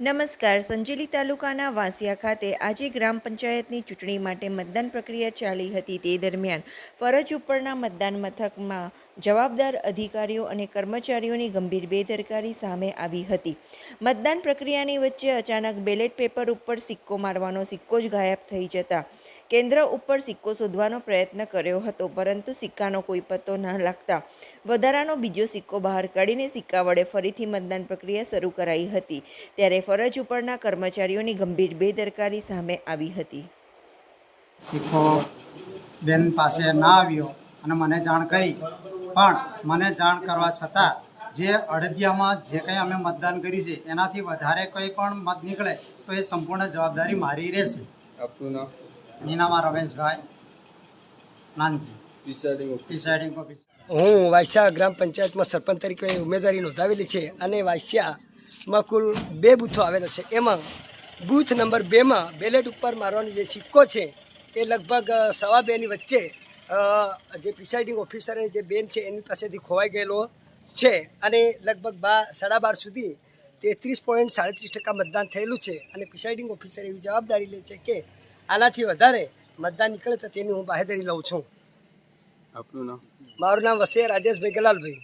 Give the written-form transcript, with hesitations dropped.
નમસ્કાર. સંજેલી તાલુકાના વાંસિયા ખાતે આજે ગ્રામ પંચાયતની ચૂંટણી માટે મતદાન પ્રક્રિયા ચાલી હતી. તે દરમિયાન ફરજ ઉપરના મતદાન મથકમાં જવાબદાર અધિકારીઓ અને કર્મચારીઓની ગંભીર બેદરકારી સામે આવી હતી. મતદાન પ્રક્રિયાની વચ્ચે અચાનક બેલેટ પેપર ઉપર સિક્કો મારવાનો સિક્કો જ ગાયબ થઈ જતા કેન્દ્ર ઉપર સિક્કો શોધવાનો પ્રયત્ન કર્યો હતો, પરંતુ સિક્કાનો કોઈ પત્તો ન લાગતા વધારાનો બીજો સિક્કો બહાર કાઢીને સિક્કા વડે ફરીથી મતદાન પ્રક્રિયા શરૂ કરાઈ હતી. ત્યારે ફરજ ઉપરના કર્મચારીઓની ગંભીર બેદરકારી સામે આવી હતી. સિક્કો બેન પાસે ના આવ્યો અને મને જાણ કરી, પણ મને જાણ કરવા છતાં જે અડદિયામાં જે કંઈ અમે મતદાન કર્યું છે એનાથી વધારે કંઈ પણ મત નીકળે તો એ સંપૂર્ણ જવાબદારી મારી રહેશે. આપનું નામ? નીનામાં રમેશભાઈ નાનજી, પ્રિસાઇડિંગ ઓફિસર. હું વાયસા ગ્રામ પંચાયતમાં સરપંચ તરીકે ઉમેદવારી નોંધાવેલી છે અને વાયસામાં કુલ 2 બૂથો આવેલો છે. એમાં બૂથ નંબર 2માં બેલેટ ઉપર મારવાનો જે સિક્કો છે એ લગભગ 2:15ની વચ્ચે જે પ્રિસાઇડિંગ ઓફિસર જે બેન છે એની પાસેથી ખોવાઈ ગયેલો છે અને લગભગ 12:30 સુધી 33.37% મતદાન થયેલું છે. અને પ્રિસાઇડિંગ ઓફિસર એવી જવાબદારી લે છે કે આનાથી વધારે મતદાન નીકળે તો તેની હું બાહેધરી લઉં છું. આપનું નામ? મારું નામ વસે રાજેશભાઈ ગલાલભાઈ.